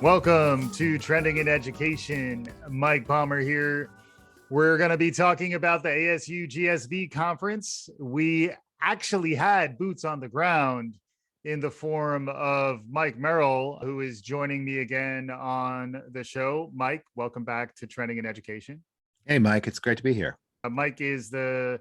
Welcome to Trending in Education. Mike Palmer here. We're going to be talking about the ASU GSV conference. We actually had boots on the ground in the form of Mike Merrill, who is joining me again on the show. Mike, welcome back to Trending in Education. Hey, Mike, it's great to be here. Mike is the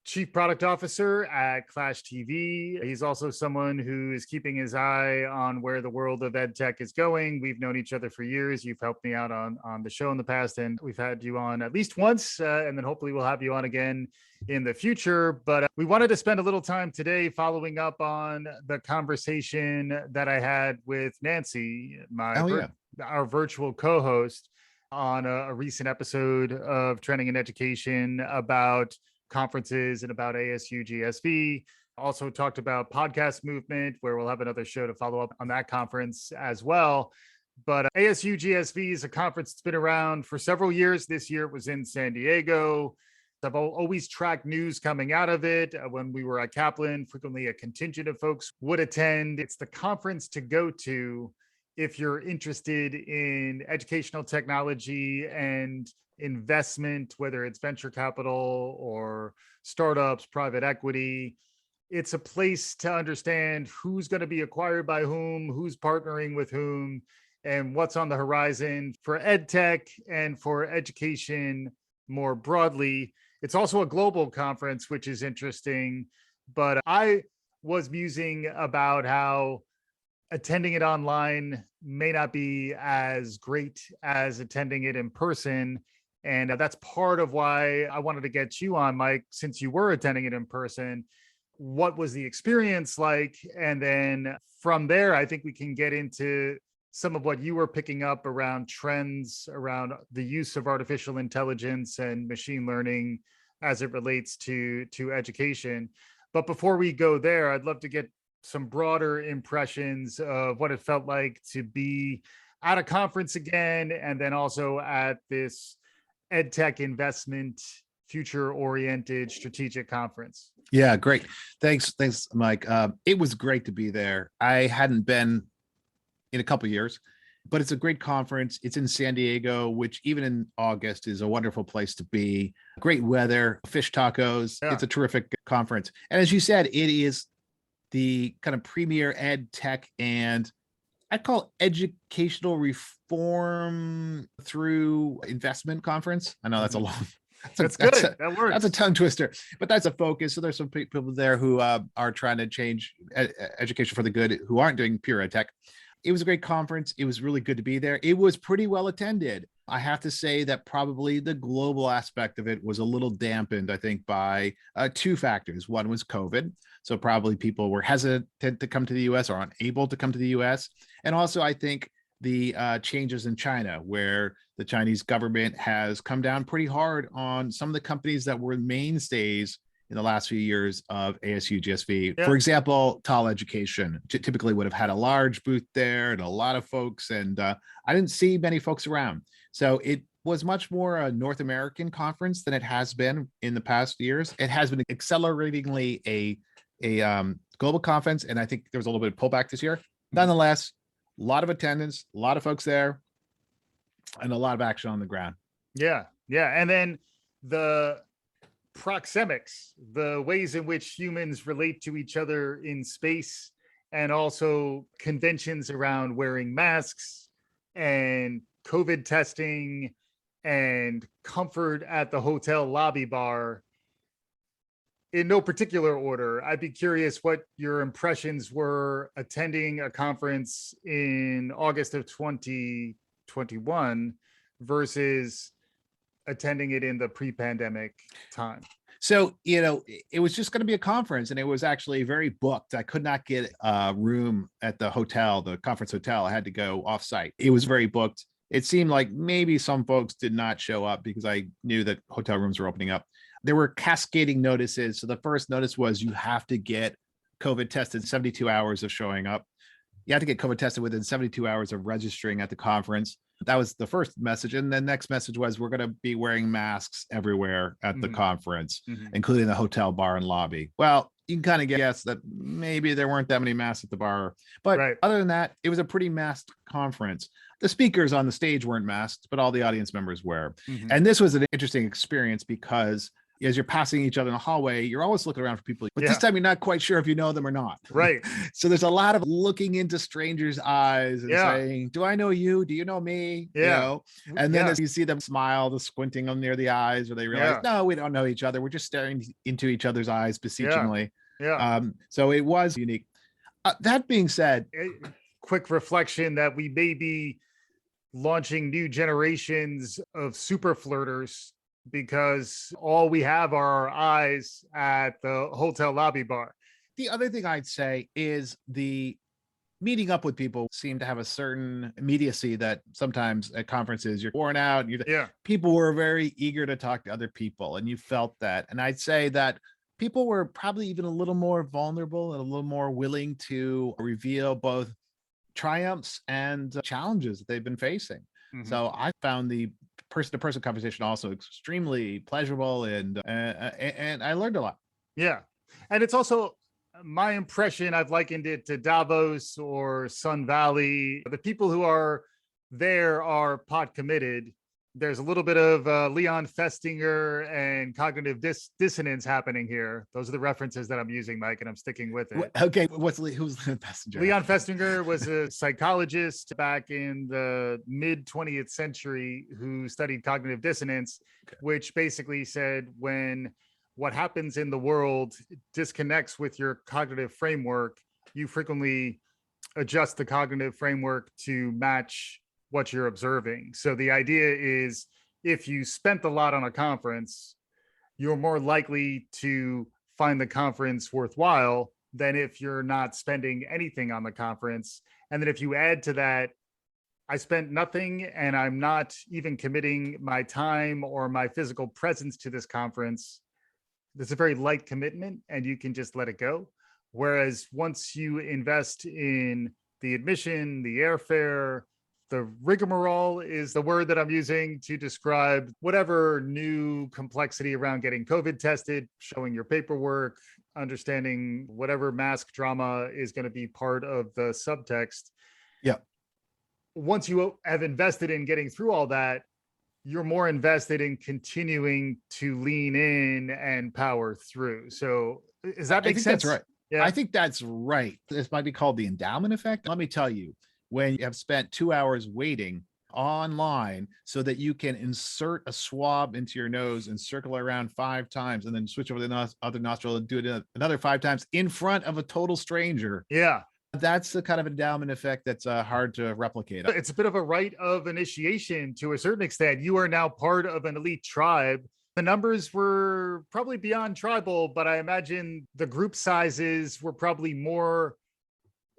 Chief Product Officer at Clash TV. He's also someone who is keeping his eye on where the world of EdTech is going. We've known each other for years. You've helped me out on the show in the past, and we've had you on at least once, and then hopefully we'll have you on again in the future. But we wanted to spend a little time today following up on the conversation that I had with Nancy, our virtual co-host, on a recent episode of Trending in Education about conferences and about ASU GSV. Also talked about podcast movement, where we'll have another show to follow up on that conference as well. But ASU GSV is a conference that's been around for several years. This year it was in San Diego. I've always tracked news coming out of it. When we were at Kaplan, frequently a contingent of folks would attend. It's the conference to go to if you're interested in educational technology and investment, whether it's venture capital or startups, private equity. It's a place to understand who's going to be acquired by whom, who's partnering with whom, and what's on the horizon for EdTech and for education more broadly. It's also a global conference, which is interesting. But I was musing about how attending it online may not be as great as attending it in person. And that's part of why I wanted to get you on, Mike, since you were attending it in person. What was the experience like? And then from there, I think we can get into some of what you were picking up around trends, around the use of artificial intelligence and machine learning as it relates to education. But before we go there, I'd love to get some broader impressions of what it felt like to be at a conference again, and then also at this EdTech investment, future-oriented strategic conference. Yeah, great. Thanks, Mike. It was great to be there. I hadn't been in a couple of years, but it's a great conference. It's in San Diego, which even in August is a wonderful place to be. Great weather, fish tacos. Yeah. It's a terrific conference. And as you said, it is the kind of premier EdTech and I call educational reform through investment conference. I know that's a long. That's good. That works. That's a tongue twister, but that's a focus. So there's some people there who are trying to change education for the good, who aren't doing pure ed tech. It was a great conference. It was really good to be there. It was pretty well attended. I have to say that probably the global aspect of it was a little dampened, I think, by two factors. One was COVID. So probably people were hesitant to come to the US or unable to come to the US. And also, I think the changes in China, where the Chinese government has come down pretty hard on some of the companies that were mainstays in the last few years of ASU GSV. Yeah. For example, Tall Education typically would have had a large booth there and a lot of folks, and I didn't see many folks around. So it was much more a North American conference than it has been in the past years. It has been acceleratingly a global conference, and I think there was a little bit of pullback this year. Nonetheless, a lot of attendance, a lot of folks there, and a lot of action on the ground. Yeah. And then the proxemics, the ways in which humans relate to each other in space, and also conventions around wearing masks and COVID testing and comfort at the hotel lobby bar. In no particular order, I'd be curious what your impressions were attending a conference in August of 2021 versus attending it in the pre-pandemic time. So, it was just going to be a conference, and it was actually very booked. I could not get a room at the hotel, the conference hotel. I had to go off-site. It was very booked. It seemed like maybe some folks did not show up because I knew that hotel rooms were opening up. There were cascading notices. So the first notice was you have to get COVID tested 72 hours of showing up. You have to get COVID tested within 72 hours of registering at the conference. That was the first message. And the next message was we're going to be wearing masks everywhere at the conference, including the hotel bar and lobby. Well, you can kind of guess that maybe there weren't that many masks at the bar. But Right. other than that, it was a pretty masked conference. The speakers on the stage weren't masked, but all the audience members were. Mhm. And this was an interesting experience because as you're passing each other in the hallway, you're always looking around for people, but this Yeah. time you're not quite sure if you know them or not. Right. So there's a lot of looking into strangers' eyes and Yeah. saying, do I know you? Do you know me? You Yeah. know? And then Yeah. as you see them smile, the squinting them near the eyes, where they realize, Yeah. no, we don't know each other. We're just staring into each other's eyes beseechingly. Yeah. So it was unique. That being said, A quick reflection that we may be launching new generations of super flirters because all we have are our eyes at the hotel lobby bar. the other thing I'd say is the meeting up with people seemed to have a certain immediacy that sometimes at conferences you're worn out. Yeah. People were very eager to talk to other people, and you felt that. And I'd say that people were probably even a little more vulnerable and a little more willing to reveal both triumphs and challenges that they've been facing. Mhm. So I found the person-to-person conversation also extremely pleasurable, and I learned a lot. Yeah. And it's also my impression, I've likened it to Davos or Sun Valley. The people who are there are pot committed. There's a little bit of Leon Festinger and cognitive dissonance happening here. Those are the references that I'm using, Mike, and I'm sticking with it. Okay, who's the passenger? Leon Festinger was a psychologist back in the mid 20th century who studied cognitive dissonance, which basically said when what happens in the world disconnects with your cognitive framework, you frequently adjust the cognitive framework to match what you're observing. So the idea is if you spent a lot on a conference, you're more likely to find the conference worthwhile than if you're not spending anything on the conference. And then if you add to that, I spent nothing and I'm not even committing my time or my physical presence to this conference, it's a very light commitment and you can just let it go. Whereas once you invest in the admission, the airfare, the rigmarole is the word that I'm using to describe whatever new complexity around getting COVID tested, showing your paperwork, understanding whatever mask drama is going to be part of the subtext. Yeah. Once you have invested in getting through all that, you're more invested in continuing to lean in and power through. So does that make sense? That's right. Yeah. I think that's right. This might be called the endowment effect. Let me tell you, when you have spent 2 hours waiting online so that you can insert a swab into your nose and circle around 5 times and then switch over the other nostril and do it another 5 times in front of a total stranger. Yeah. That's the kind of endowment effect that's hard to replicate. It's a bit of a rite of initiation to a certain extent. You are now part of an elite tribe. The numbers were probably beyond tribal, but I imagine the group sizes were probably more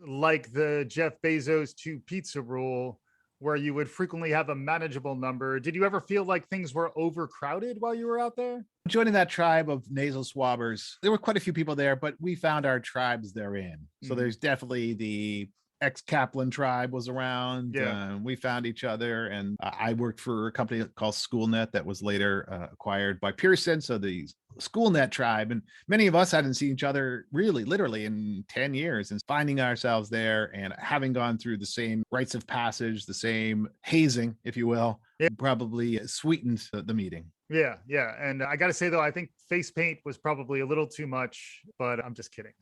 like the Jeff Bezos 2 pizza rule, where you would frequently have a manageable number. Did you ever feel like things were overcrowded while you were out there? Joining that tribe of nasal swabbers, there were quite a few people there, but we found our tribes therein. So there's definitely the ex-Kaplan tribe was around. Yeah. We found each other, and I worked for a company called SchoolNet that was later acquired by Pearson. So the SchoolNet tribe, and many of us hadn't seen each other really literally in 10 years, and finding ourselves there and having gone through the same rites of passage, the same hazing, if you will, probably sweetened the meeting. Yeah. And I got to say, though, I think face paint was probably a little too much, but I'm just kidding.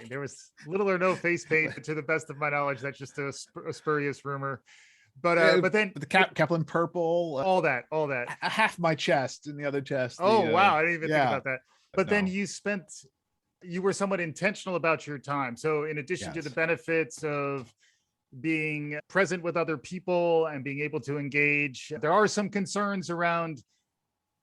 There was little or no face paint to the best of my knowledge. That's just a spurious rumor. But then the Kaplan purple, all that. half my chest and the other chest. Oh, wow. I didn't even think about that. But no. then you were somewhat intentional about your time. So in addition to the benefits of being present with other people and being able to engage, there are some concerns around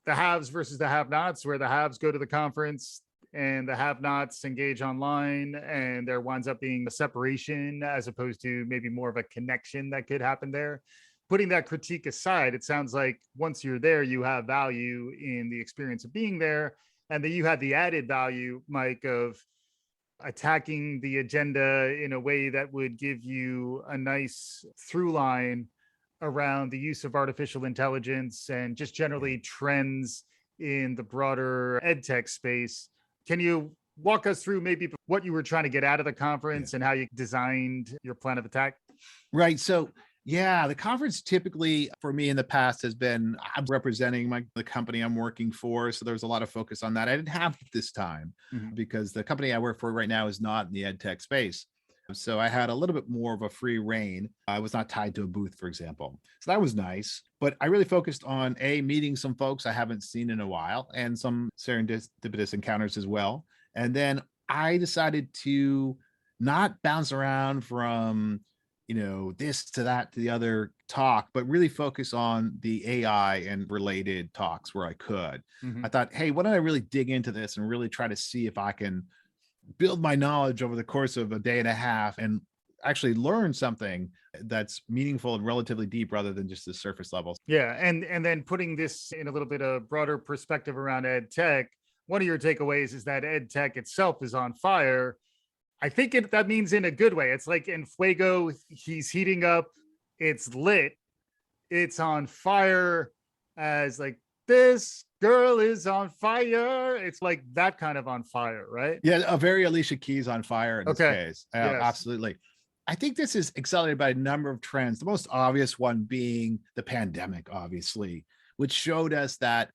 the haves versus the have-nots, where the haves go to the conference and the have-nots engage online, and there winds up being a separation as opposed to maybe more of a connection that could happen there. Putting that critique aside, it sounds like once you're there, you have value in the experience of being there, and that you had the added value, Mike, of attacking the agenda in a way that would give you a nice through line around the use of artificial intelligence and just generally trends in the broader EdTech space. Can you walk us through maybe what you were trying to get out of the conference and how you designed your plan of attack? Right. So yeah, the conference typically for me in the past has been, I'm representing the company I'm working for. So there's a lot of focus on that. I didn't have it this time because the company I work for right now is not in the ed tech space. So I had a little bit more of a free reign. I was not tied to a booth, for example. So that was nice. But I really focused on meeting some folks I haven't seen in a while and some serendipitous encounters as well. And then I decided to not bounce around from this to that to the other talk, but really focus on the AI and related talks where I could. I thought, hey, why don't I really dig into this and really try to see if I can build my knowledge over the course of a day and a half and actually learn something that's meaningful and relatively deep rather than just the surface level. Yeah. And then putting this in a little bit of broader perspective around ed tech, one of your takeaways is that ed tech itself is on fire. I think that means in a good way. It's like in Fuego, he's heating up, it's lit, it's on fire, as like, this girl is on fire. It's like that kind of on fire, right? Yeah, a very Alicia Keys on fire in this case. Yes. Absolutely. I think this is accelerated by a number of trends. The most obvious one being the pandemic, obviously, which showed us that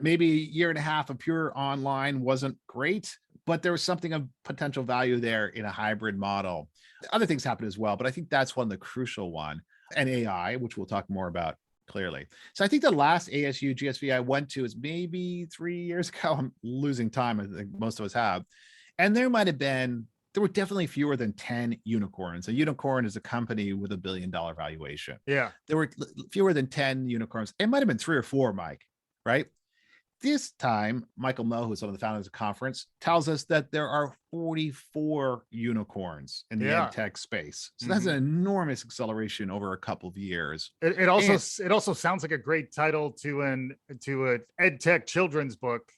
maybe a year and a half of pure online wasn't great, but there was something of potential value there in a hybrid model. Other things happened as well, but I think that's the crucial one. And AI, which we'll talk more about clearly. So I think the last ASU GSV I went to is maybe 3 years ago. I'm losing time, I think most of us have. And there were definitely fewer than 10 unicorns. A unicorn is a company with $1 billion valuation. Yeah. There were fewer than 10 unicorns. It might have been 3 or 4, Mike, right? This time, Michael Moe, who's one of the founders of the conference, tells us that there are 44 unicorns in the ed tech space. So that's an enormous acceleration over a couple of years. It also sounds like a great title to an ed tech children's book.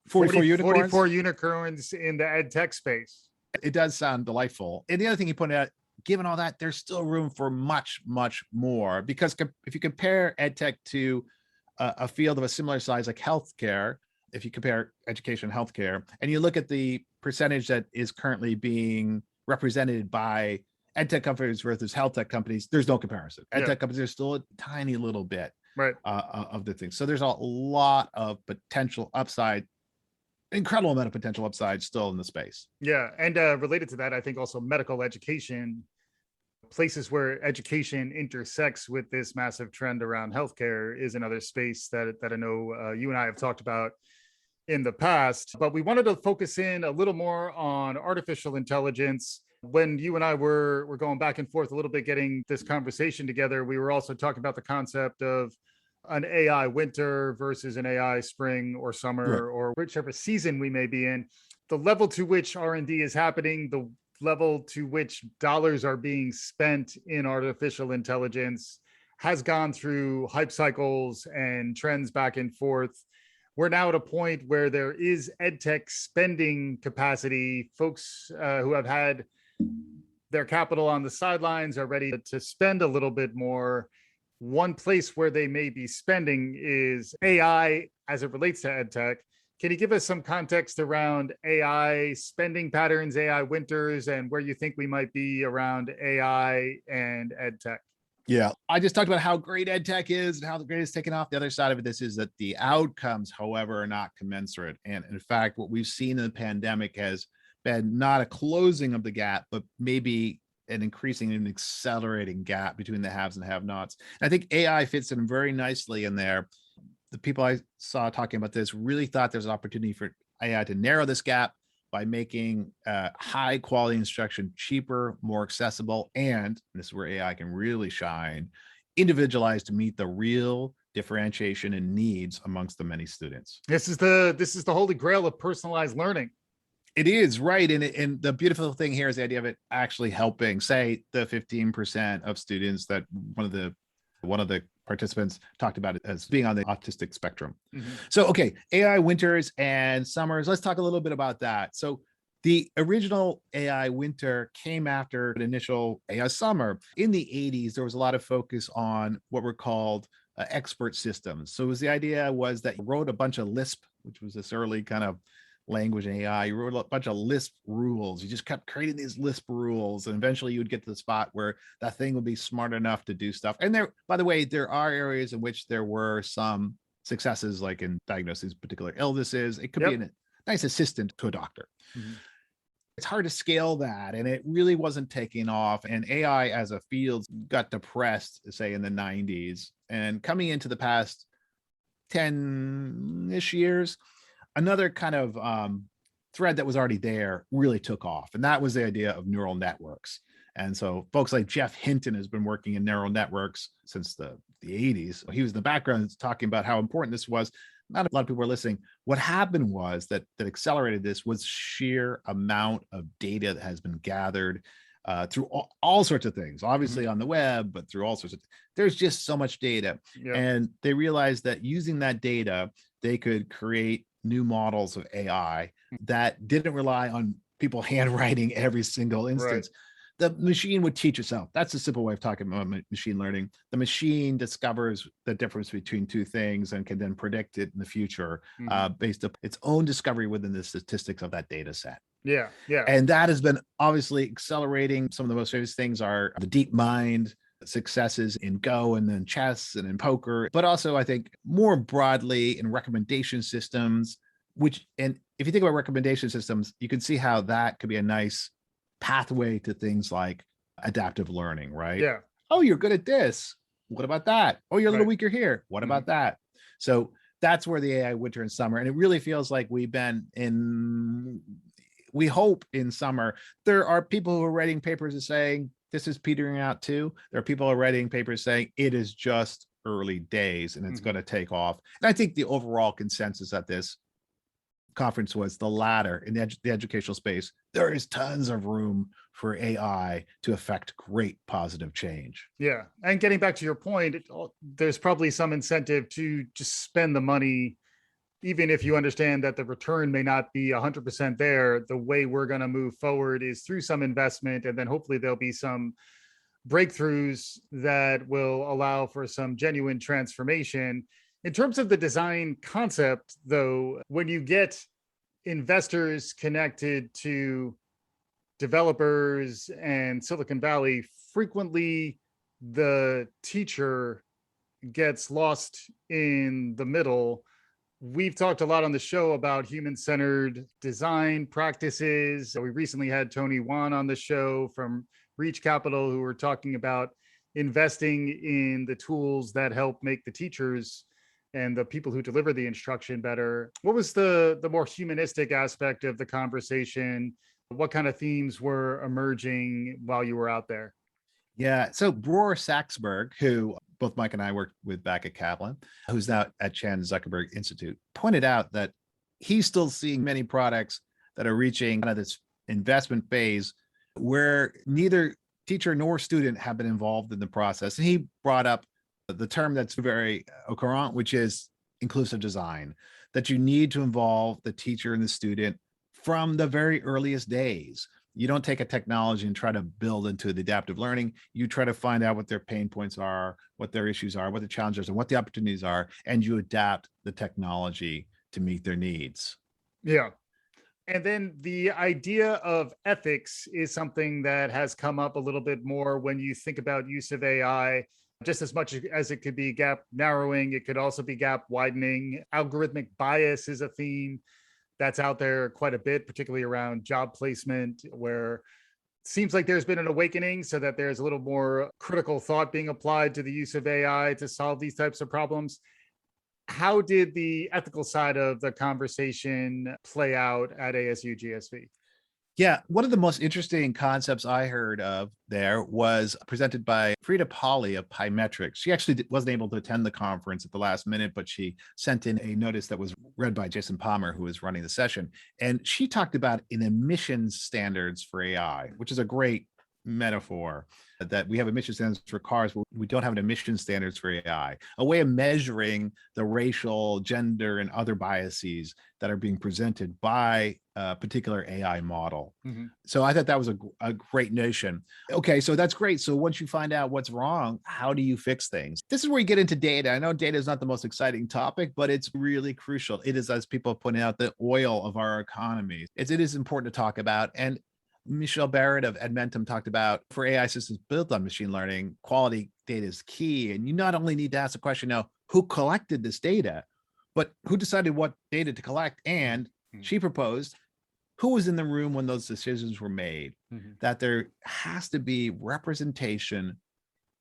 44 unicorns? 44 unicorns in the ed tech space. It does sound delightful. And the other thing he pointed out, given all that, there's still room for much, much more. Because if you compare ed tech to a field of a similar size like healthcare, if you compare education and healthcare, and you look at the percentage that is currently being represented by ed tech companies versus health tech companies, there's no comparison. Ed tech companies are still a tiny little bit of the thing. So there's a lot of potential upside, incredible amount of potential upside still in the space. Yeah. And related to that, I think also medical education, places where education intersects with this massive trend around healthcare, is another space that I know you and I have talked about in the past. But we wanted to focus in a little more on artificial intelligence. When you and I were going back and forth a little bit getting this conversation together, we were also talking about the concept of an AI winter versus an AI spring or summer, or whichever season we may be in. The level to which R&D is happening, the level to which dollars are being spent in artificial intelligence has gone through hype cycles and trends back and forth. We're now at a point where there is edtech spending capacity. Folks who have had their capital on the sidelines are ready to spend a little bit more. One place where they may be spending is AI as it relates to edtech. Can you give us some context around AI spending patterns, AI winters, and where you think we might be around AI and ed tech? Yeah, I just talked about how great ed tech is and how great it's taken off. The other side of it is that the outcomes, however, are not commensurate. And in fact, what we've seen in the pandemic has been not a closing of the gap, but maybe an increasing and accelerating gap between the haves and have-nots. And I think AI fits in very nicely in there. The people I saw talking about this really thought there's an opportunity for AI to narrow this gap by making high quality instruction cheaper, more accessible, and this is where AI can really shine, individualized to meet the real differentiation and needs amongst the many students. This is the holy grail of personalized learning. It is, right. And the beautiful thing here is the idea of it actually helping, say, the 15% of students that one of the participants talked about it as being on the autistic spectrum. So, okay, AI winters and summers. Let's talk a little bit about that. So the original AI winter came after an initial AI summer. In the 80s, there was a lot of focus on what were called expert systems. So the idea was that you wrote a bunch of Lisp, which was this early kind of language in AI. You wrote a bunch of Lisp rules. You just kept creating these Lisp rules. And eventually you would get to the spot where that thing would be smart enough to do stuff. And there, by the way, there are areas in which there were some successes, like in diagnosing particular illnesses. It could be a nice assistant to a doctor. Mm-hmm. It's hard to scale that, and it really wasn't taking off. And AI as a field got depressed, say, in the 90s. And coming into the past 10-ish years, another kind of thread that was already there really took off. And that was the idea of neural networks. And so folks like Jeff Hinton has been working in neural networks since the 80s. He was in the background talking about how important this was. Not a lot of people were listening. What happened was that accelerated this was sheer amount of data that has been gathered through all sorts of things, obviously on the web, but through all sorts of, there's just so much data. And they realized that using that data, they could create new models of AI that didn't rely on people handwriting every single instance. The machine would teach itself. That's a simple way of talking about machine learning. The machine discovers the difference between two things and can then predict it in the future based on its own discovery within the statistics of that data set. Yeah. And that has been obviously accelerating. Some of the most famous things are the deep mind successes in Go and then chess and in poker, but also I think more broadly in recommendation systems, and if you think about recommendation systems, you can see how that could be a nice pathway to things like adaptive learning, right? Yeah. Oh, you're good at this. What about that? Oh, you're a little weaker here. What about that? So that's where the AI winter and summer, and it really feels like we hope in summer. There are people who are writing papers and saying, this is petering out too. There are people who are writing papers saying it is just early days and it's going to take off. And I think the overall consensus at this conference was the latter. In the educational space, there is tons of room for AI to affect great positive change. Yeah. And getting back to your point, there's probably some incentive to just spend the money, even if you understand that the return may not be 100% there. The way we're going to move forward is through some investment, and then hopefully there'll be some breakthroughs that will allow for some genuine transformation. In terms of the design concept, though, when you get investors connected to developers and Silicon Valley, frequently the teacher gets lost in the middle. We've talked a lot on the show about human-centered design practices. We recently had Tony Wan on the show from Reach Capital, who were talking about investing in the tools that help make the teachers and the people who deliver the instruction better. What was the more humanistic aspect of the conversation? What kind of themes were emerging while you were out there? Yeah, so Bror Saxberg, who both Mike and I worked with back at Kaplan, who's now at Chan Zuckerberg Institute, pointed out that he's still seeing many products that are reaching kind of this investment phase where neither teacher nor student have been involved in the process. And he brought up the term that's very current, which is inclusive design, that you need to involve the teacher and the student from the very earliest days. You don't take a technology and try to build into the adaptive learning. You try to find out what their pain points are, what their issues are, what the challenges are, what the opportunities are, and you adapt the technology to meet their needs. Yeah. And then the idea of ethics is something that has come up a little bit more when you think about use of AI. Just as much as it could be gap narrowing, it could also be gap widening. Algorithmic bias is a theme that's out there quite a bit, particularly around job placement, where it seems like there's been an awakening so that there's a little more critical thought being applied to the use of AI to solve these types of problems. How did the ethical side of the conversation play out at ASU GSV? Yeah, one of the most interesting concepts I heard of there was presented by Frida Polly of Pymetrics. She actually wasn't able to attend the conference at the last minute, but she sent in a notice that was read by Jason Palmer, who was running the session. And she talked about an emissions standards for AI, which is a great metaphor that we have emission standards for cars, but we don't have an emission standards for AI, a way of measuring the racial, gender, and other biases that are being presented by a particular AI model. Mm-hmm. So I thought that was a great notion. Okay, so that's great. So once you find out what's wrong, how do you fix things? This is where you get into data. I know data is not the most exciting topic, but it's really crucial. It is, as people have pointed out, the oil of our economy. It is important to talk about. And Michelle Barrett of Edmentum talked about, for AI systems built on machine learning, quality data is key. And you not only need to ask the question now, who collected this data, but who decided what data to collect? And she proposed, who was in the room when those decisions were made? That there has to be representation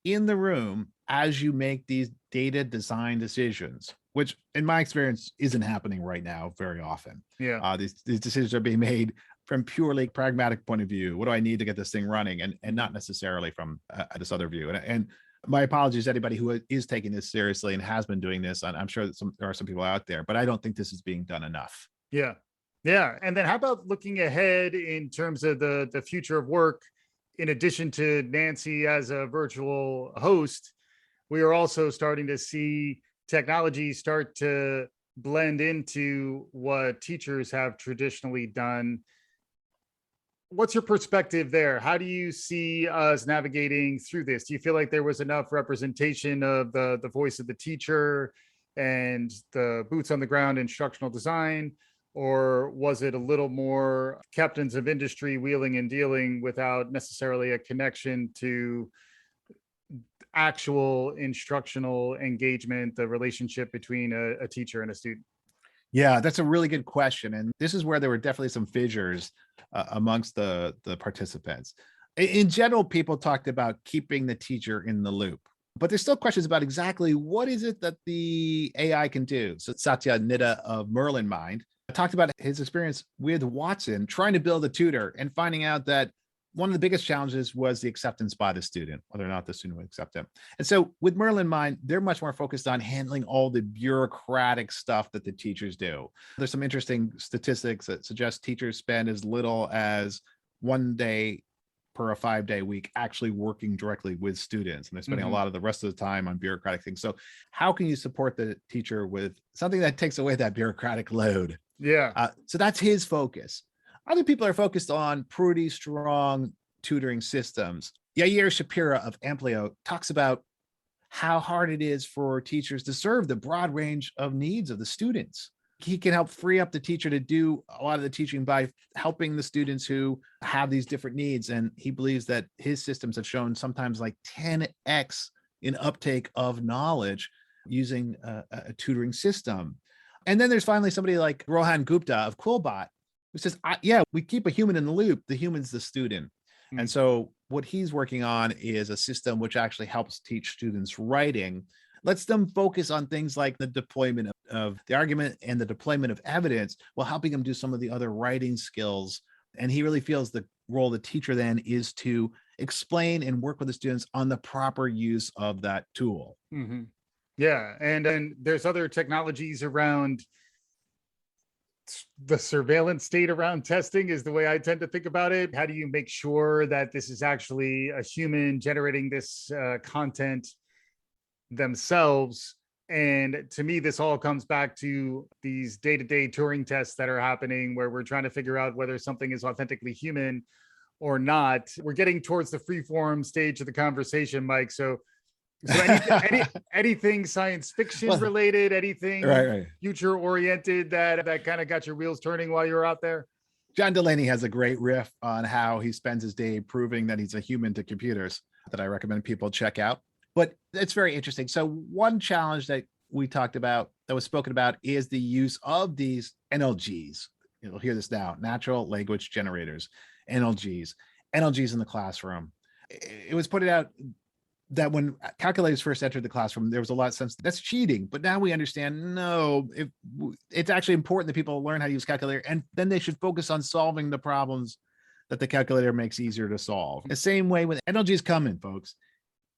in the room as you make these data design decisions, which in my experience isn't happening right now very often. Yeah. These decisions are being made from purely pragmatic point of view. What do I need to get this thing running? And not necessarily from this other view. And my apologies to anybody who is taking this seriously and has been doing this. And I'm sure that there are some people out there, but I don't think this is being done enough. Yeah. Yeah. And then how about looking ahead in terms of the future of work? In addition to Nancy as a virtual host, we are also starting to see technology start to blend into what teachers have traditionally done. What's your perspective there? How do you see us navigating through this? Do you feel like there was enough representation of the voice of the teacher and the boots on the ground instructional design? Or was it a little more captains of industry wheeling and dealing without necessarily a connection to actual instructional engagement, the relationship between a teacher and a student? Yeah, that's a really good question. And this is where there were definitely some fissures amongst the participants. In general, people talked about keeping the teacher in the loop, but there's still questions about exactly what is it that the AI can do. So Satya Nidda of Merrill Mind talked about his experience with Watson trying to build a tutor and finding out that one of the biggest challenges was the acceptance by the student, whether or not the student would accept them. And so with Merrill Mind, they're much more focused on handling all the bureaucratic stuff that the teachers do. There's some interesting statistics that suggest teachers spend as little as 1 day per a 5-day week actually working directly with students. And they're spending a lot of the rest of the time on bureaucratic things. So how can you support the teacher with something that takes away that bureaucratic load? Yeah. So that's his focus. Other people are focused on pretty strong tutoring systems. Yair Shapira of Amplio talks about how hard it is for teachers to serve the broad range of needs of the students. He can help free up the teacher to do a lot of the teaching by helping the students who have these different needs. And he believes that his systems have shown sometimes like 10x in uptake of knowledge using a tutoring system. And then there's finally somebody like Rohan Gupta of Quillbot, who says, yeah, we keep a human in the loop. The human's the student. And so what he's working on is a system which actually helps teach students writing, lets them focus on things like the deployment of the argument and the deployment of evidence, while helping them do some of the other writing skills. And he really feels the role of the teacher then is to explain and work with the students on the proper use of that tool. Yeah. And then there's other technologies around the surveillance state around testing is the way I tend to think about it. How do you make sure that this is actually a human generating this content themselves? And to me, this all comes back to these day-to-day Turing tests that are happening where we're trying to figure out whether something is authentically human or not. We're getting towards the free-form stage of the conversation, Mike. So anything science fiction related, anything future oriented that kind of got your wheels turning while you were out there? John Delaney has a great riff on how he spends his day proving that he's a human to computers that I recommend people check out. But it's very interesting. So one challenge that we talked about, that was spoken about, is the use of these NLGs. You'll hear this now, natural language generators, NLGs in the classroom. It was pointed out that when calculators first entered the classroom, there was a lot of sense that's cheating. But now we understand, no, it's actually important that people learn how to use calculator, and then they should focus on solving the problems that the calculator makes easier to solve. The same way when NLGs come in, folks,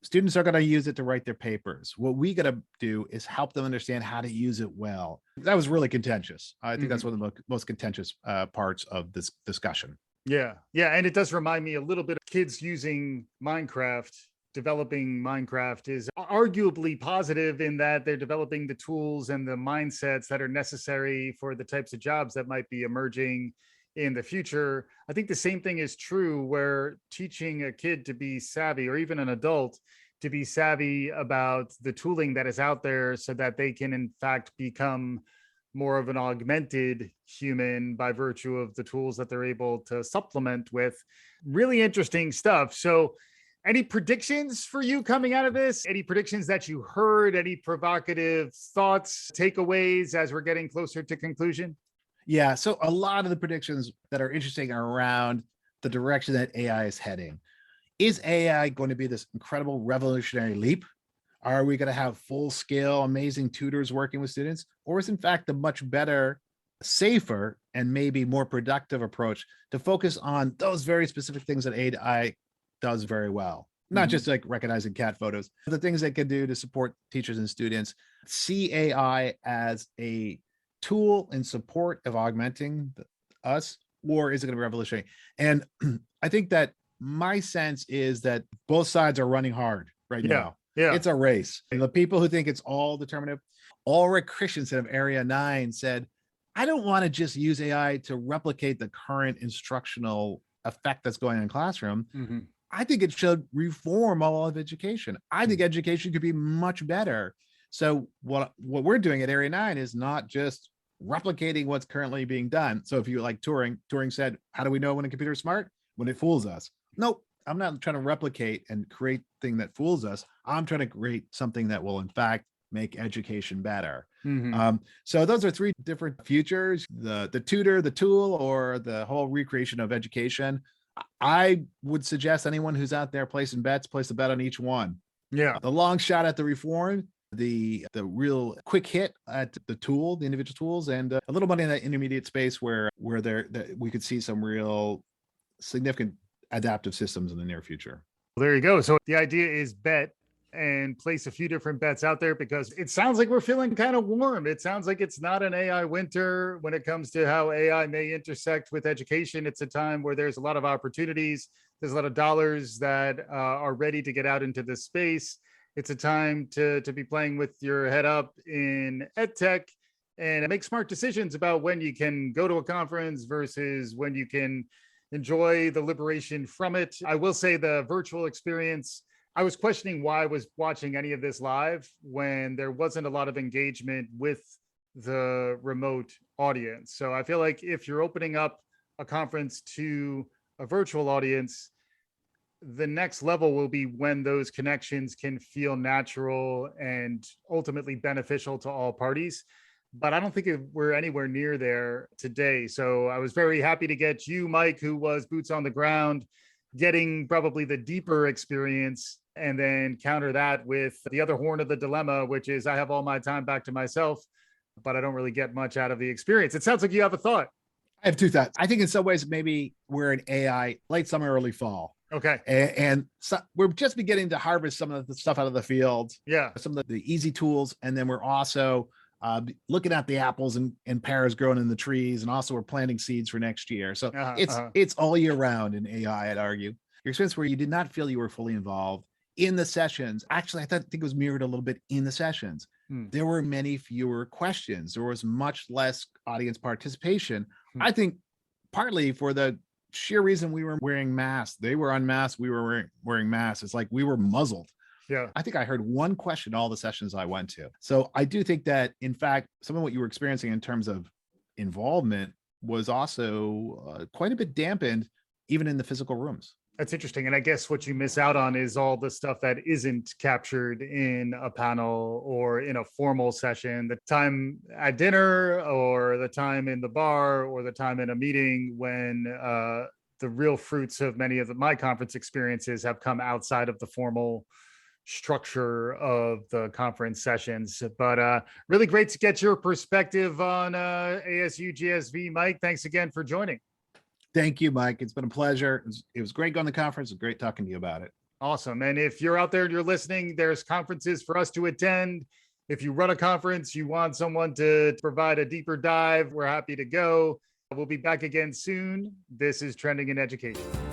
students are going to use it to write their papers. What we got to do is help them understand how to use it well. That was really contentious. I think that's one of the most contentious parts of this discussion. Yeah. Yeah. And it does remind me a little bit of kids using Minecraft. Developing Minecraft is arguably positive in that they're developing the tools and the mindsets that are necessary for the types of jobs that might be emerging in the future. I think the same thing is true where teaching a kid to be savvy, or even an adult to be savvy about the tooling that is out there so that they can, in fact, become more of an augmented human by virtue of the tools that they're able to supplement with. Really interesting stuff. So, any predictions for you coming out of this? Any predictions that you heard? Any provocative thoughts, takeaways as we're getting closer to conclusion? Yeah. So a lot of the predictions that are interesting are around the direction that AI is heading. Is AI going to be this incredible revolutionary leap? Are we going to have full scale, amazing tutors working with students? Or is in fact the much better, safer, and maybe more productive approach to focus on those very specific things that AI does very well? Not just like recognizing cat photos, the things they can do to support teachers and students. See AI as a tool in support of augmenting us, or is it going to be revolutionary? And I think that my sense is that both sides are running hard right now. Yeah. It's a race. And the people who think it's all determinative, Ulrich Christensen of Area 9 said, I don't want to just use AI to replicate the current instructional effect that's going on in the classroom. I think it should reform all of education. I think education could be much better. So what we're doing at Area 9 is not just replicating what's currently being done. So if you like Turing said, how do we know when a computer is smart? When it fools us. Nope. I'm not trying to replicate and create thing that fools us. I'm trying to create something that will in fact make education better. So those are three different futures: the tutor, the tool, or the whole recreation of education. I would suggest anyone who's out there placing bets, place a bet on each one. Yeah. The long shot at the reform, the real quick hit at the tool, the individual tools, and a little money in that intermediate space where we could see some real significant adaptive systems in the near future. There you go. So the idea is bet and place a few different bets out there, because it sounds like we're feeling kind of warm. It sounds like it's not an AI winter when it comes to how AI may intersect with education. It's a time where there's a lot of opportunities. There's a lot of dollars that are ready to get out into this space. It's a time to be playing with your head up in EdTech and make smart decisions about when you can go to a conference versus when you can enjoy the liberation from it. I will say the virtual experience, I was questioning why I was watching any of this live when there wasn't a lot of engagement with the remote audience. So I feel like if you're opening up a conference to a virtual audience, the next level will be when those connections can feel natural and ultimately beneficial to all parties. But I don't think we're anywhere near there today. So I was very happy to get you, Mike, who was boots on the ground, getting probably the deeper experience, and then counter that with the other horn of the dilemma, which is I have all my time back to myself, but I don't really get much out of the experience. It sounds like you have a thought. I have two thoughts. I think in some ways, maybe we're in AI late summer, early fall. Okay. And so we're just beginning to harvest some of the stuff out of the field. Yeah. Some of the easy tools. And then we're also looking at the apples and pears growing in the trees. And also we're planting seeds for next year. So it's all year round in AI, I'd argue. Your experience where you did not feel you were fully involved in the sessions. Actually, I think it was mirrored a little bit in the sessions. There were many fewer questions. There was much less audience participation. I think partly for the sheer reason we were wearing masks. They were unmasked. We were wearing masks. It's like we were muzzled. Yeah. I think I heard one question all the sessions I went to. So I do think that, in fact, some of what you were experiencing in terms of involvement was also quite a bit dampened, even in the physical rooms. That's interesting. And I guess what you miss out on is all the stuff that isn't captured in a panel or in a formal session, the time at dinner or the time in the bar or the time in a meeting when the real fruits of many of my conference experiences have come outside of the formal structure of the conference sessions. But really great to get your perspective on ASU GSV. Mike, thanks again for joining. Thank you, Mike. It's been a pleasure. It was great going to the conference. It was great talking to you about it. Awesome. And if you're out there and you're listening, there's conferences for us to attend. If you run a conference, you want someone to provide a deeper dive, we're happy to go. We'll be back again soon. This is Trending in Education.